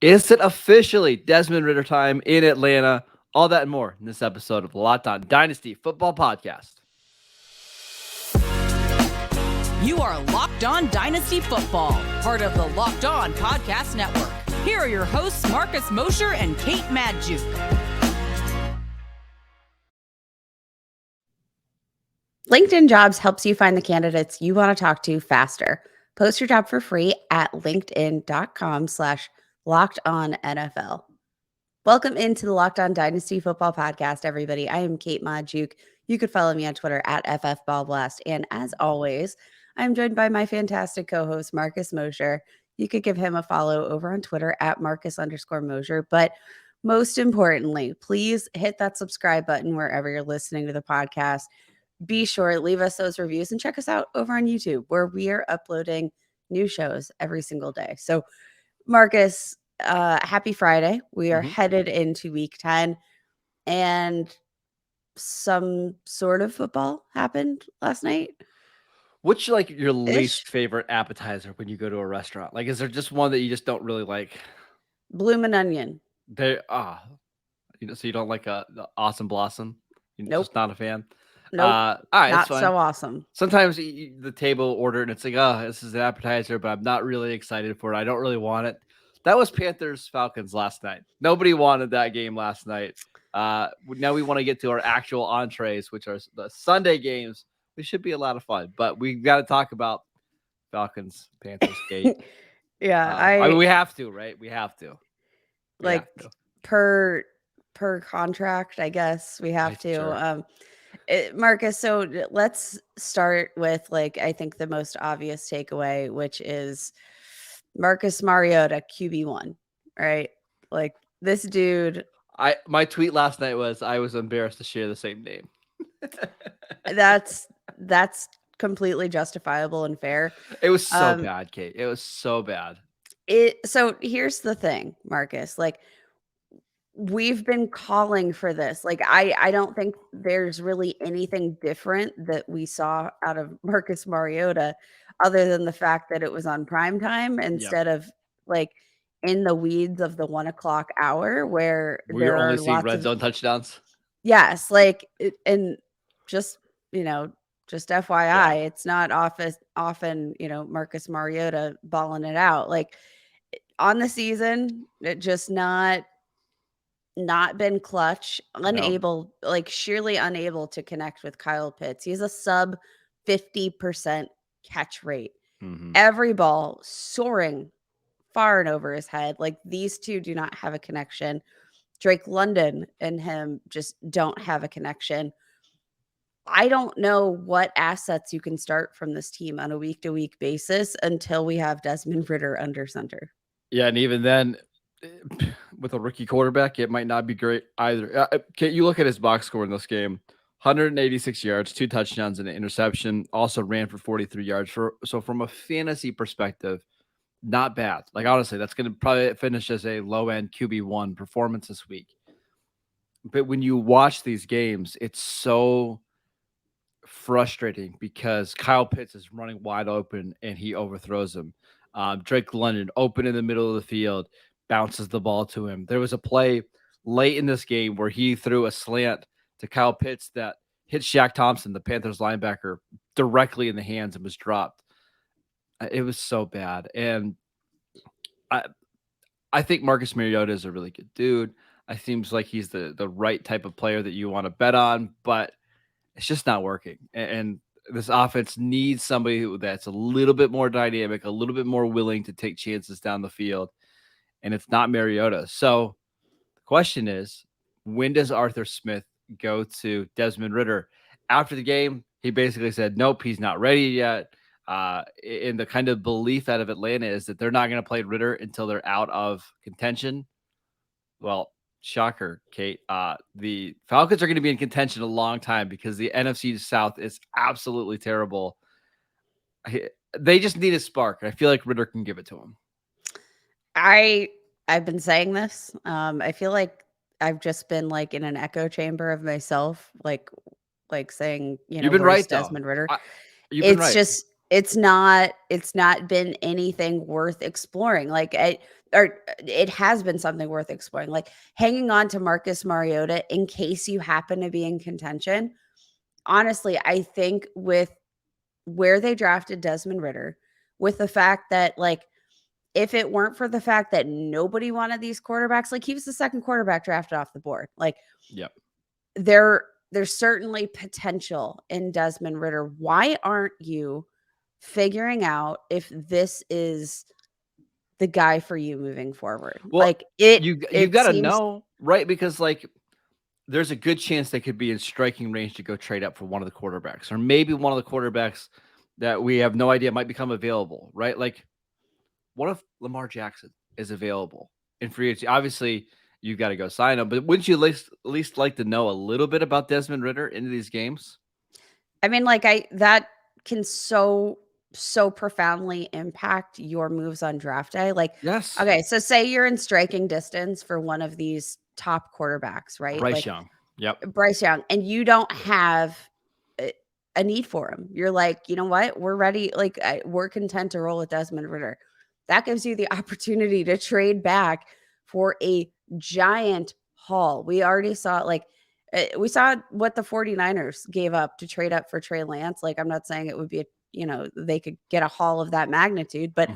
Is it officially Desmond Ridder time in Atlanta? All that and more in this episode of the Locked On Dynasty Football Podcast. You are Locked On Dynasty Football, part of the Locked On Podcast Network. Here are your hosts, Marcus Mosher and Kate Magdziuk. LinkedIn Jobs helps you find the candidates you want to talk to faster. Post your job for free at linkedin.com/LockedOnNFL. Welcome into the Locked On Dynasty Football Podcast, everybody. I am Kate Magdziuk. You could follow me on Twitter at FFBallBlast. And as always, I'm joined by my fantastic co-host, Marcus Mosher. You could give him a follow over on Twitter at Marcus_Mosher. But most importantly, please hit that subscribe button wherever you're listening to the podcast. Be sure to leave us those reviews and check us out over on YouTube, where we are uploading new shows every single day. So, Marcus, happy Friday. We are headed into week 10, and some sort of football happened last night. What's your least favorite appetizer when you go to a restaurant? Is there just one that you just don't really like? Bloomin' onion. So you don't like the awesome blossom? You're Nope. Just not a fan? Nope. All right, Not fine. so awesome. Sometimes the table order and it's like, oh, this is an appetizer, but I'm not really excited for it. I don't really want it. That was Panthers Falcons last night. Nobody wanted that game last night. Now we want to get to our actual entrees, which are the Sunday games. Which should be a lot of fun, but we've got to talk about Falcons Panthers game. Yeah, we have to, right? We have to. Per contract, I guess we have to. Sure. Marcus, so let's start with I think the most obvious takeaway, which is Marcus Mariota QB1, right? This dude. My tweet last night was I was embarrassed to share the same name. That's completely justifiable and fair. It was so bad, Kate. It was so bad. So here's the thing, Marcus. We've been calling for this. I don't think there's really anything different that we saw out of Marcus Mariota other than the fact that it was on prime time instead of in the weeds of the 1 o'clock hour where we're only seeing red zone touchdowns. Yes. And just, just FYI, It's not often, Marcus Mariota balling it out. On the season, it just not been clutch, unable, sheerly unable to connect with Kyle Pitts. He's a sub 50% catch rate. Every ball soaring far and over his head. These two do not have a connection. Drake London and him just don't have a connection. I don't know what assets you can start from this team on a week-to-week basis until we have Desmond Ridder under center. Yeah, and even then, with a rookie quarterback, it might not be great either. You look at his box score in this game: 186 yards, 2 touchdowns, and an interception. Also ran for 43 yards. So from a fantasy perspective, not bad. Honestly, that's going to probably finish as a low-end QB1 performance this week. But when you watch these games, it's so frustrating because Kyle Pitts is running wide open and he overthrows him. Drake London open in the middle of the field, bounces the ball to him. There was a play late in this game where he threw a slant to Kyle Pitts that hit Shaq Thompson, the Panthers linebacker, directly in the hands and was dropped. It was so bad. And I think Marcus Mariota is a really good dude. It seems like he's the right type of player that you want to bet on, but it's just not working. And this offense needs somebody that's a little bit more dynamic, a little bit more willing to take chances down the field. And it's not Mariota. So the question is, when does Arthur Smith go to Desmond Ridder? After the game, he basically said, nope, he's not ready yet. And the kind of belief out of Atlanta is that they're not going to play Ridder until they're out of contention. Well, shocker, Kate. The Falcons are going to be in contention a long time because the NFC South is absolutely terrible. They just need a spark. I feel like Ridder can give it to them. I've been saying this. I feel like I've just been in an echo chamber of myself, saying, you've been right, Desmond Ridder. You've been right. It's not been anything worth exploring. or it has been something worth exploring, like hanging on to Marcus Mariota in case you happen to be in contention. Honestly, I think with where they drafted Desmond Ridder, with the fact that, like, if it weren't for the fact that nobody wanted these quarterbacks, like he was the second quarterback drafted off the board. Like, Yep. there's certainly potential in Desmond Ridder. Why aren't you figuring out if this is the guy for you moving forward? Well, Like you it got to seems know, right? Because like there's a good chance they could be in striking range to go trade up for one of the quarterbacks, or maybe one of the quarterbacks that we have no idea might become available, right? Like, what if Lamar Jackson is available in free agency? Obviously, you got to go sign him, but wouldn't you at least like to know a little bit about Desmond Ridder into these games? I mean, like that can so profoundly impact your moves on draft day. Like, Yes. okay, so say you're in striking distance for one of these top quarterbacks, right? Bryce Like Young. Yep. Bryce Young, and you don't have a need for him. You're like, you know what? We're ready. Like, we're content to roll with Desmond Ridder. That gives you the opportunity to trade back for a giant haul. We already saw, like, we saw what the 49ers gave up to trade up for Trey Lance. Like, I'm not saying it would be, they could get a haul of that magnitude, but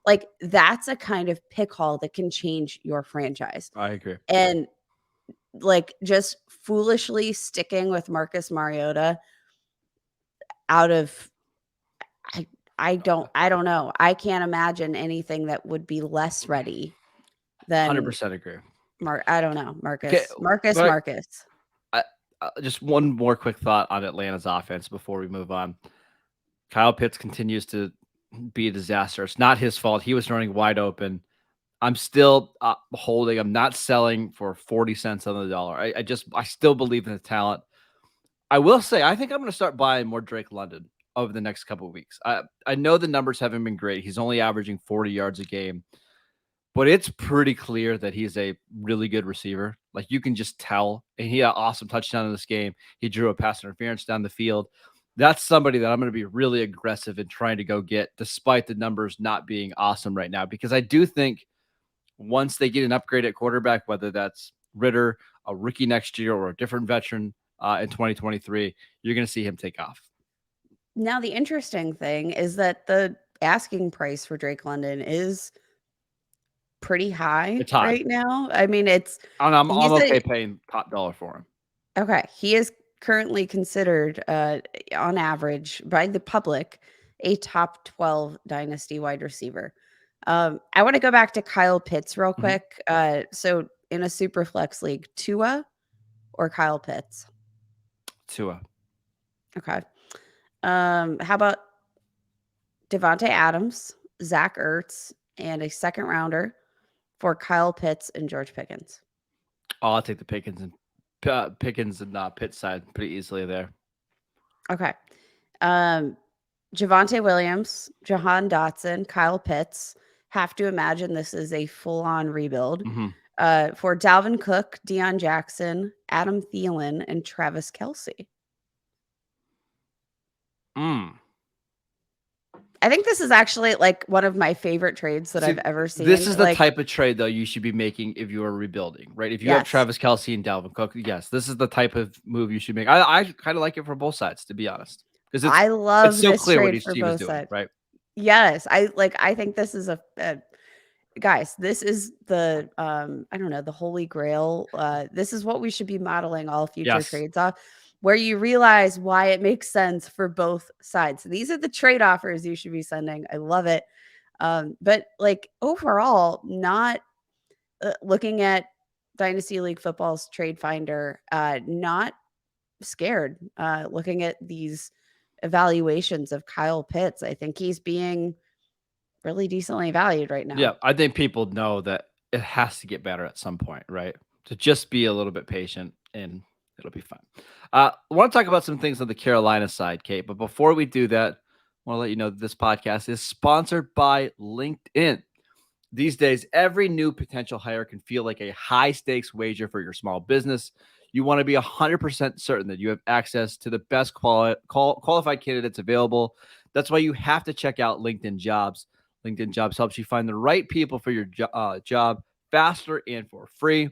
like, that's a kind of pick haul that can change your franchise. I agree. And like, just foolishly sticking with Marcus Mariota out of, I don't know. I can't imagine anything that would be less ready than 100% agree. I don't know. Marcus. Just one more quick thought on Atlanta's offense before we move on. Kyle Pitts continues to be a disaster. It's not his fault. He was running wide open. I'm still holding. I'm not selling for 40 cents on the dollar. I still believe in the talent. I will say, I think I'm going to start buying more Drake London over the next couple of weeks. I know the numbers haven't been great. He's only averaging 40 yards a game, but it's pretty clear that he's a really good receiver. Like, you can just tell. And he had an awesome touchdown in this game. He drew a pass interference down the field. That's somebody that I'm going to be really aggressive in trying to go get, despite the numbers not being awesome right now, because I do think once they get an upgrade at quarterback, whether that's Ridder, a rookie next year, or a different veteran in 2023, you're going to see him take off. Now, the interesting thing is that the asking price for Drake London is pretty high right now. I mean, I'm okay paying top dollar for him. Okay. He is currently considered, on average, by the public, a top 12 dynasty wide receiver. I want to go back to Kyle Pitts real quick. So in a super flex league, Tua or Kyle Pitts? Tua. Okay. How about Devontae Adams, Zach Ertz, and a second rounder for Kyle Pitts and George Pickens? Oh, I'll take the Pickens and Pitts side pretty easily there. Okay. Javonte Williams, Jahan Dotson, Kyle Pitts. Have to imagine this is a full-on rebuild. For Dalvin Cook, Deion Jackson, Adam Thielen, and Travis Kelce. I think this is actually like one of my favorite trades that I've ever seen. This is the type of trade, though, you should be making if you are rebuilding, right? If you have Travis Kelce and Dalvin Cook, yes, this is the type of move you should make. I kind of like it for both sides, to be honest, because I love it's so this clear what trade for he was both doing, sides. right? Yes, I think this is guys, this is the I don't know, the holy grail. This is what we should be modeling all future trades off, where you realize why it makes sense for both sides. These are the trade offers you should be sending. I love it. But like overall, not looking at Dynasty League Football's trade finder, not scared looking at these evaluations of Kyle Pitts. I think he's being really decently valued right now. Yeah, I think people know that it has to get better at some point, right? To just be a little bit patient and it'll be fine. I want to talk about some things on the Carolina side, Kate. But before we do that, I want to let you know that this podcast is sponsored by LinkedIn. These days, every new potential hire can feel like a high-stakes wager for your small business. You want to be 100% certain that you have access to the best qualified candidates available. That's why you have to check out LinkedIn Jobs. LinkedIn Jobs helps you find the right people for your job faster and for free.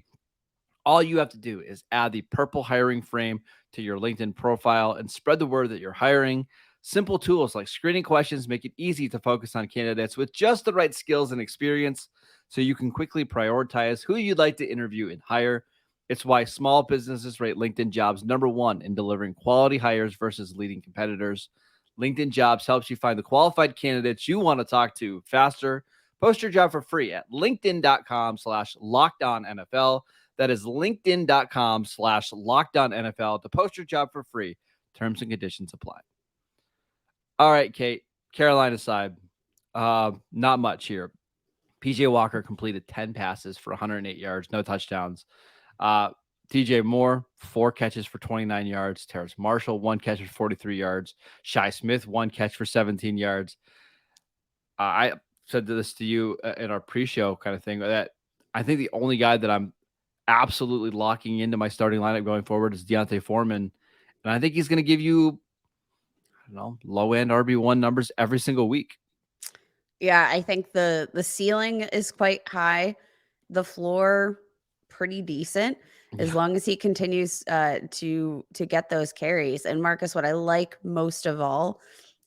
All you have to do is add the purple hiring frame to your LinkedIn profile and spread the word that you're hiring. Simple tools like screening questions make it easy to focus on candidates with just the right skills and experience so you can quickly prioritize who you'd like to interview and hire. It's why small businesses rate LinkedIn Jobs #1 in delivering quality hires versus leading competitors. LinkedIn Jobs helps you find the qualified candidates you want to talk to faster. Post your job for free at linkedin.com/lockedonnfl. That is linkedin.com/lockedonnfl to post your job for free. Terms and conditions apply. All right, Kate, Carolina side, not much here. PJ Walker completed 10 passes for 108 yards, no touchdowns. DJ Moore, 4 catches for 29 yards. Terrace Marshall, 1 catch for 43 yards. Shi Smith, 1 catch for 17 yards. I said this to you in our pre-show kind of thing, that I think the only guy that I'm absolutely locking into my starting lineup going forward is D'Onta Foreman. And I think he's going to give you, low-end RB1 numbers every single week. Yeah, I think the ceiling is quite high. The floor pretty decent as long as he continues to get those carries. And Marcus, what I like most of all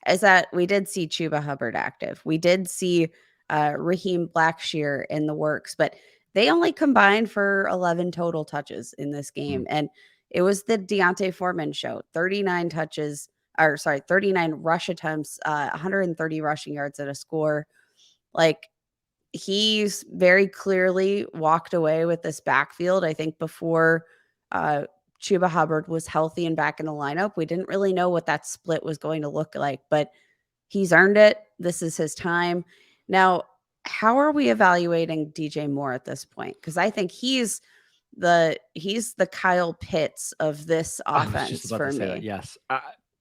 is that we did see Chuba Hubbard active. We did see Raheem Blackshear in the works, but they only combined for 11 total touches in this game. And it was the D'Onta Foreman show. 39 rush attempts, 130 rushing yards at a score. Like, he's very clearly walked away with this backfield. I think before Chuba Hubbard was healthy and back in the lineup, we didn't really know what that split was going to look like, but he's earned it. This is his time. Now, how are we evaluating DJ Moore at this point? Because I think he's the Kyle Pitts of this offense for me. Yes.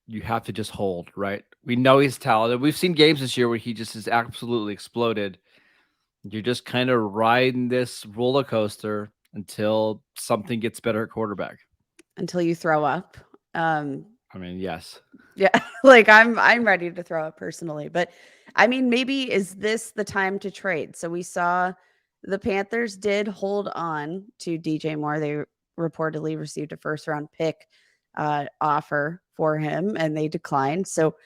You have to just hold, right? We know he's talented. We've seen games this year where he just has absolutely exploded. You're just kind of riding this roller coaster until something gets better at quarterback. Until you throw up. Yes. Yeah, like I'm ready to throw up personally. But I mean, maybe is this the time to trade? So we saw the Panthers did hold on to DJ Moore. They reportedly received a first-round pick offer for him, and they declined. So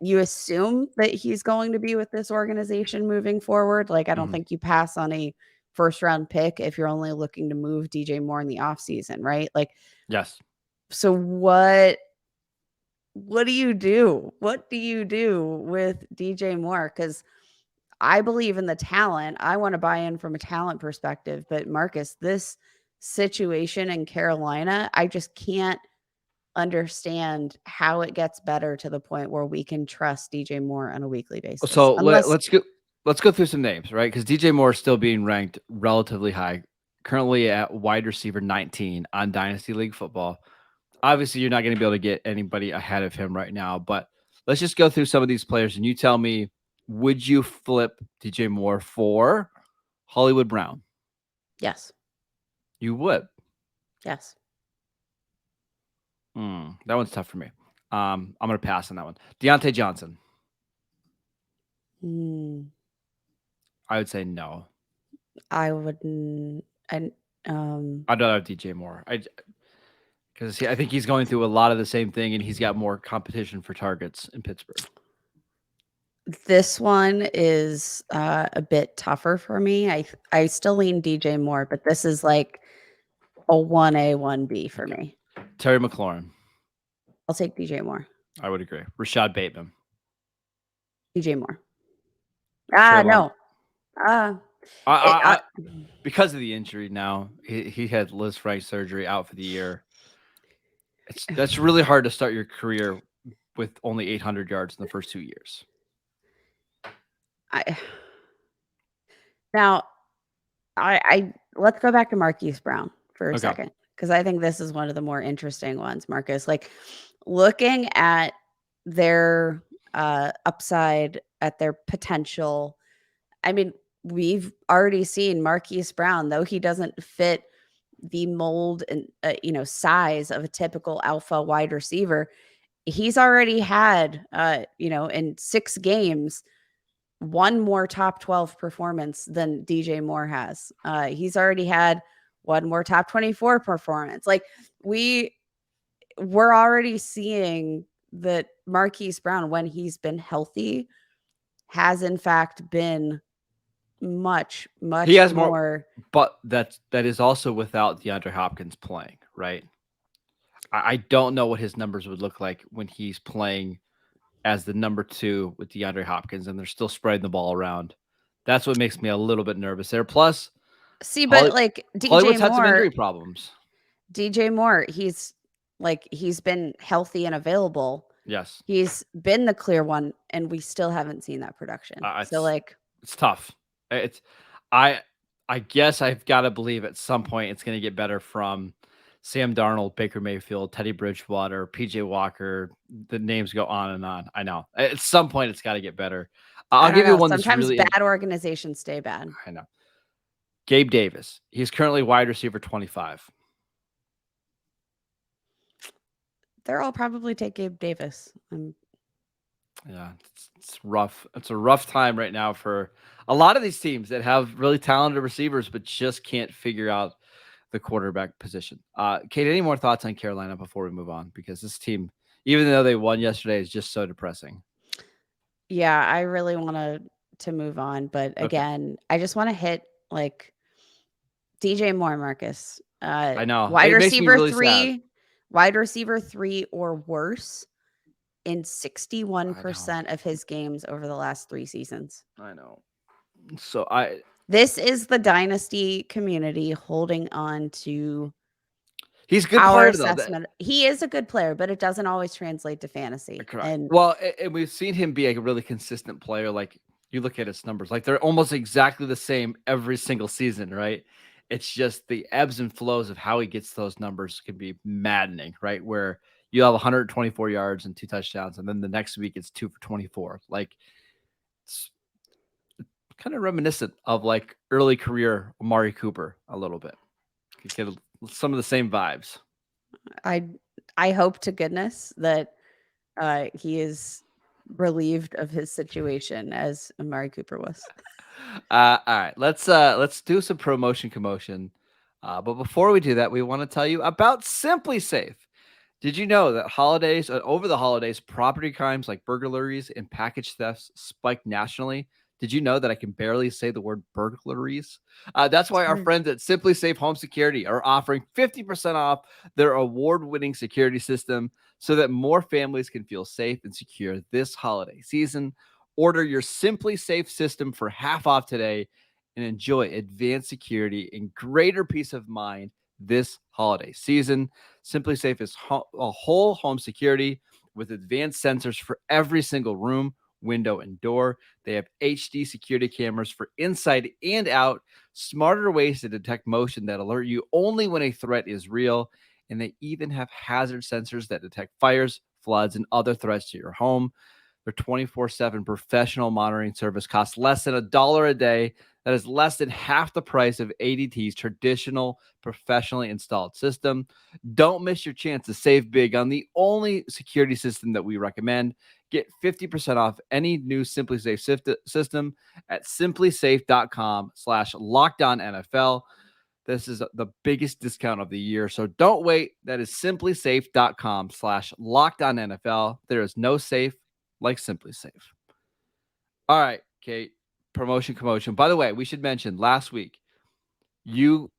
you assume that he's going to be with this organization moving forward. Like, I don't think you pass on a first-round pick if you're only looking to move DJ Moore in the offseason, right? Like, yes. So what do you do? What do you do with DJ Moore? Because I believe in the talent. I want to buy in from a talent perspective. But Marcus, this situation in Carolina, I just can't understand how it gets better to the point where we can trust DJ Moore on a weekly basis. So let's go through some names, right? Because DJ Moore is still being ranked relatively high, currently at wide receiver 19 on Dynasty League Football. Obviously, you're not going to be able to get anybody ahead of him right now, but let's just go through some of these players and you tell me, would you flip DJ Moore for Hollywood Brown? Yes. You would? Yes. That one's tough for me. I'm going to pass on that one. Deontay Johnson. I would say no. I wouldn't. I'd rather have DJ Moore. Because I think he's going through a lot of the same thing, and he's got more competition for targets in Pittsburgh. This one is a bit tougher for me. I still lean DJ Moore, but this is like a 1A, 1B for me. Terry McLaurin. I'll take DJ Moore. I would agree. Rashad Bateman. DJ Moore. No. No. Because of the injury now, he had Liz Frank surgery, out for the year. That's really hard to start your career with only 800 yards in the first 2 years. Let's go back to Marquise Brown for a second, because I think this is one of the more interesting ones, Marcus. Like, looking at their upside, at their potential. I mean, we've already seen Marquise Brown, though he doesn't fit the mold and size of a typical alpha wide receiver. He's already had in 6 games one more top 12 performance than DJ Moore has. He's already had one more top 24 performance. Like we're already seeing that Marquise Brown, when he's been healthy, has in fact been much He has more. But that is also without DeAndre Hopkins playing, right? I don't know what his numbers would look like when he's playing as the number 2 with DeAndre Hopkins, and they're still spreading the ball around. That's what makes me a little bit nervous there. Plus, But like Hollywood's had some injury problems. DJ Moore, he's been healthy and available. Yes. He's been the clear one, and we still haven't seen that production. So like it's tough. I guess I've got to believe at some point it's going to get better from Sam Darnold, Baker Mayfield, Teddy Bridgewater, PJ Walker. The names go on and on. I know. At some point it's got to get better. I'll give you one. Sometimes bad organizations stay bad. I know. Gabe Davis. He's currently wide receiver 25. They'll probably take Gabe Davis. Yeah, it's rough. It's a rough time right now for a lot of these teams that have really talented receivers, but just can't figure out the quarterback position. Kate, any more thoughts on Carolina before we move on? Because this team, even though they won yesterday, is just so depressing. Yeah, I really want to move on, but again, I just want to hit like DJ Moore, Marcus. I know. Wide receiver 3, wide receiver 3 or worse in 61% of his games over the last 3 seasons. I know. So this is the dynasty community holding on to he's a good our player, assessment. He is a good player, but it doesn't always translate to fantasy. Correct. And we've seen him be a really consistent player. Like you look at his numbers, like they're almost exactly the same every single season, right? It's just the ebbs and flows of how he gets those numbers can be maddening, right? Where you have 124 yards and 2 touchdowns, and then the next week it's 2 for 24. Like it's kind of reminiscent of like early career Amari Cooper a little bit. You get some of the same vibes. I hope to goodness that he is relieved of his situation as Amari Cooper was. All right, let's do some promotion commotion. But before we do that, we want to tell you about Simply Safe. Did you know that over the holidays, property crimes like burglaries and package thefts spiked nationally? Did you know that I can barely say the word burglaries? That's why our friends at Simply Safe Home Security are offering 50% off their award-winning security system so that more families can feel safe and secure this holiday season. Order your Simply Safe system for half off today and enjoy advanced security and greater peace of mind this holiday season. Simply Safe is a whole home security with advanced sensors for every single room, window, and door. They have HD security cameras for inside and out, smarter ways to detect motion that alert you only when a threat is real, and they even have hazard sensors that detect fires, floods, and other threats to your home. Their 24/7 professional monitoring service costs less than $1 a day. That is less than half the price of ADT's traditional professionally installed system. Don't miss your chance to save big on the only security system that we recommend. Get 50% off any new Simply Safe system at simplysafe.com/LockedOnNFL. This is the biggest discount of the year, so don't wait. That is simplysafe.com/LockedOnNFL. There is no safe like Simply Safe. All right, Kate. Promotion commotion. By the way, we should mention last week you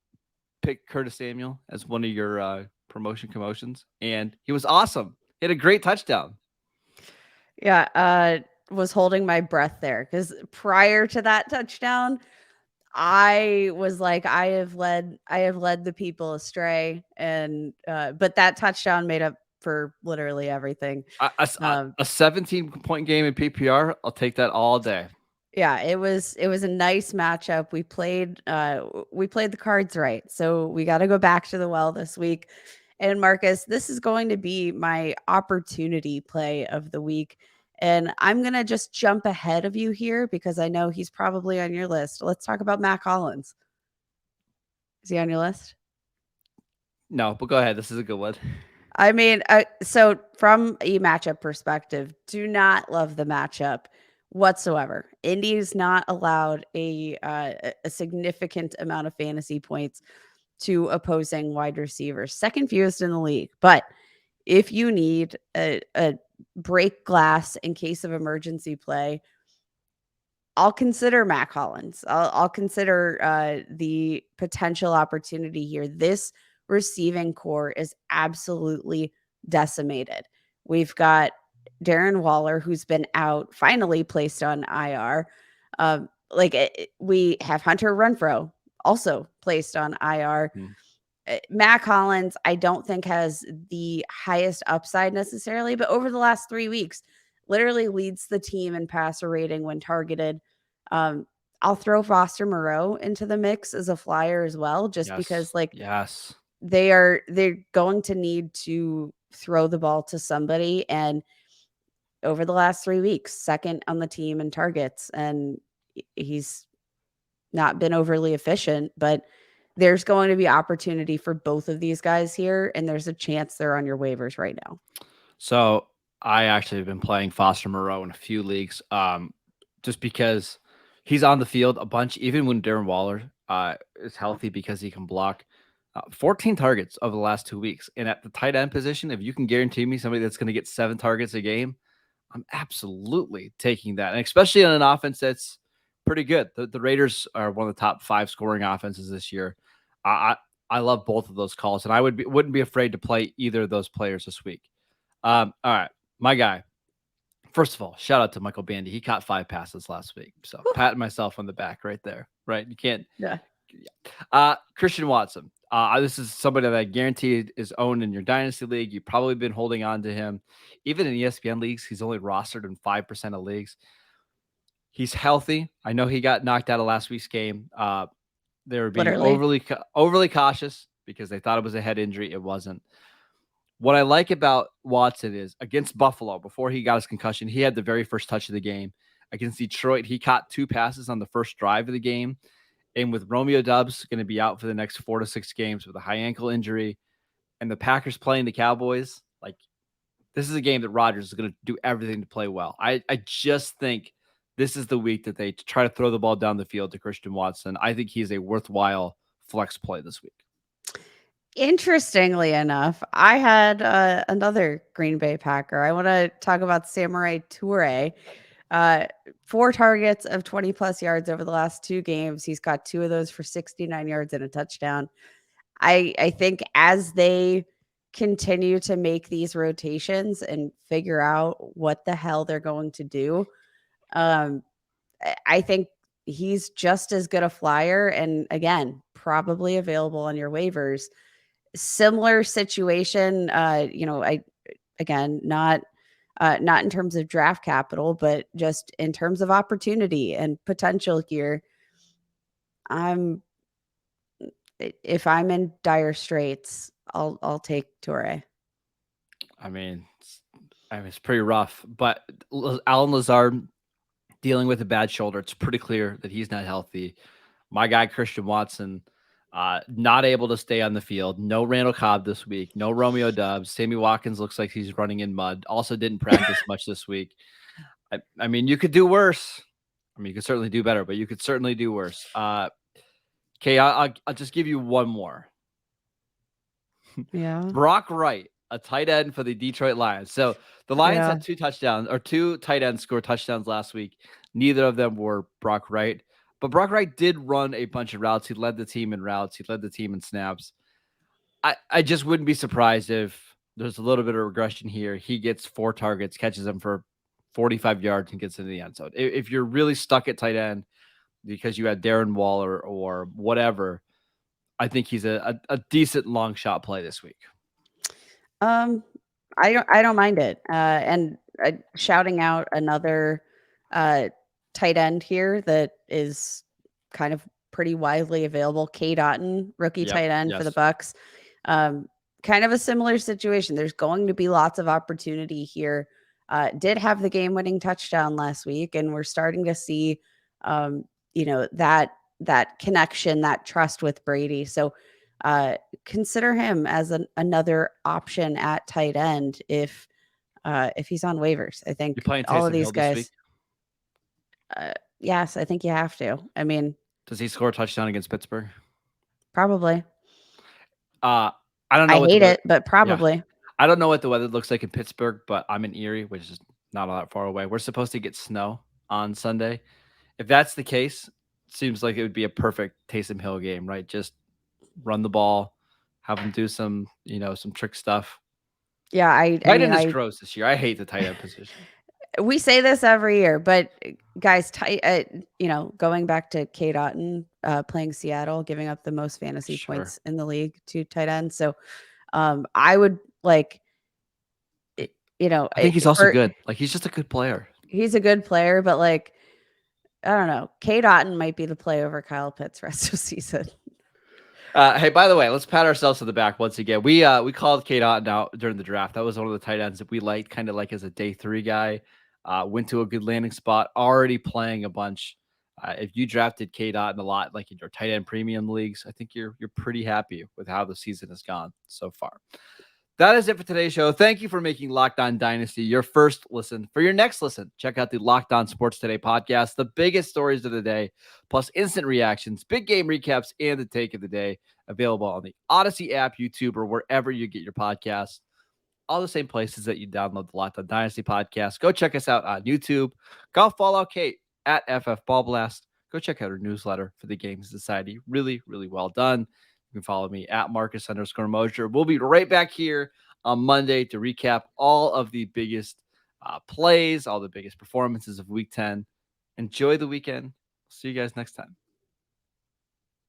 picked Curtis Samuel as one of your promotion commotions, and he was awesome. He had a great touchdown. Yeah, was holding my breath there because prior to that touchdown, I was like, I have led the people astray, and but that touchdown made up for literally everything. A 17-point game in PPR, I'll take that all day. Yeah, it was a nice matchup. We played the cards right. So we got to go back to the well this week. And Marcus, this is going to be my opportunity play of the week. And I'm going to just jump ahead of you here because I know he's probably on your list. Let's talk about Matt Collins. Is he on your list? No, but go ahead. This is a good one. I mean, so from a matchup perspective, do not love the matchup whatsoever. Indy's not allowed a significant amount of fantasy points to opposing wide receivers, second fewest in the league. But if you need a break glass in case of emergency play, I'll consider Mac Hollins. I'll consider the potential opportunity here. This receiving core is absolutely decimated. We've got Darren Waller, who's been out, finally placed on IR. We have Hunter Renfrow, also placed on IR. Mac Hollins, I don't think has the highest upside necessarily, but over the last 3 weeks, literally leads the team in passer rating when targeted. I'll throw Foster Moreau into the mix as a flyer as well, just because they're going to need to throw the ball to somebody. And over the last 3 weeks, second on the team in targets, and he's not been overly efficient, but there's going to be opportunity for both of these guys here, and there's a chance they're on your waivers right now. So I actually have been playing Foster Moreau in a few leagues, just because he's on the field a bunch, even when Darren Waller is healthy because he can block. 14 targets over the last 2 weeks. And at the tight end position, if you can guarantee me somebody that's going to get 7 targets a game, I'm absolutely taking that. And especially on an offense that's pretty good. The Raiders are one of the top 5 scoring offenses this year. I love both of those calls, and I wouldn't be afraid to play either of those players this week. All right, my guy. First of all, shout out to Michael Bandy. He caught 5 passes last week. So patting myself on the back right there. Right. You can't. Yeah. Christian Watson. This is somebody that I guarantee is owned in your dynasty league. You've probably been holding on to him. Even in ESPN leagues, he's only rostered in 5% of leagues. He's healthy. I know he got knocked out of last week's game. They were being overly cautious because they thought it was a head injury. It wasn't. What I like about Watson is against Buffalo, before he got his concussion, he had the very first touch of the game. Against Detroit, he caught 2 passes on the first drive of the game. And with Romeo Doubs going to be out for the next 4 to 6 games with a high ankle injury, and the Packers playing the Cowboys, like, this is a game that Rodgers is going to do everything to play well. I just think this is the week that they try to throw the ball down the field to Christian Watson. I think he's a worthwhile flex play this week. Interestingly enough, I had another Green Bay Packer. I want to talk about Samurai Toure. 4 targets of 20 plus yards over the last 2 games. He's got 2 of those for 69 yards and a touchdown. I think as they continue to make these rotations and figure out what the hell they're going to do, I think he's just as good a flyer, and again, probably available on your waivers. Similar situation, not in terms of draft capital, but just in terms of opportunity and potential here. If I'm in dire straits, I'll take Toure. I mean, it's pretty rough, but Alan Lazard dealing with a bad shoulder. It's pretty clear that he's not healthy. My guy, Christian Watson, not able to stay on the field. No Randall Cobb this week. No Romeo Doubs. Sammy Watkins looks like he's running in mud. Also didn't practice much this week. I mean, you could do worse. I mean, you could certainly do better, but you could certainly do worse. Okay, I'll just give you one more. Yeah. Brock Wright, a tight end for the Detroit Lions. So the Lions had 2 tight ends score touchdowns last week. Neither of them were Brock Wright. But Brock Wright did run a bunch of routes. He led the team in routes. He led the team in snaps. I just wouldn't be surprised if there's a little bit of regression here. He gets 4 targets, catches them for 45 yards, and gets into the end zone. If you're really stuck at tight end because you had Darren Waller or whatever, I think he's a decent long shot play this week. I don't mind it. And shouting out another tight end here that is kind of pretty widely available. Cade Otton, rookie tight end for the Bucks. Kind of a similar situation. There's going to be lots of opportunity here. Did have the game-winning touchdown last week, and we're starting to see, that connection, that trust with Brady. So consider him as another option at tight end if he's on waivers. I think all of these guys. Yes, I think you have to. I mean, Does he score a touchdown against Pittsburgh? probably. I don't know I what the hate weather. it, but Yeah, probably. I don't know what the weather looks like in Pittsburgh, but I'm in Erie, which is not all that far away. We're supposed to get snow on Sunday. If that's the case, seems like it would be a perfect Taysom Hill game, right? Just run the ball, have him do some, some trick stuff. Yeah, I Tight mean, end is gross this year. I hate the tight end position. we say this every year, but guys, going back to Kate Otten playing Seattle, giving up the most fantasy Sure. points in the league to tight ends. So I would like, I think he's also good. Like, he's just a good player. He's a good player, but like, I don't know. Kate Otten might be the play over Kyle Pitts rest of season. Hey, by the way, let's pat ourselves on the back once again. We called Kate Otten out during the draft. That was one of the tight ends that we liked, kind of like as a day 3 guy. Went to a good landing spot, already playing a bunch. If you drafted Kate Otten a lot, like in your tight end premium leagues, I think you're pretty happy with how the season has gone so far. That is it for today's show. Thank you for making Locked On Dynasty your first listen. For your next listen, check out the Locked On Sports Today podcast, the biggest stories of the day, plus instant reactions, big game recaps, and the take of the day, available on the Odyssey app, YouTube, or wherever you get your podcasts. All the same places that you download the Locked On Dynasty podcast. Go check us out on YouTube. Go follow Kate at FF Ball Blast. Go check out her newsletter for the Gaming Society. Really, really well done. You can follow me at Marcus_Mosher. We'll be right back here on Monday to recap all of the biggest plays, all the biggest performances of Week 10. Enjoy the weekend. See you guys next time.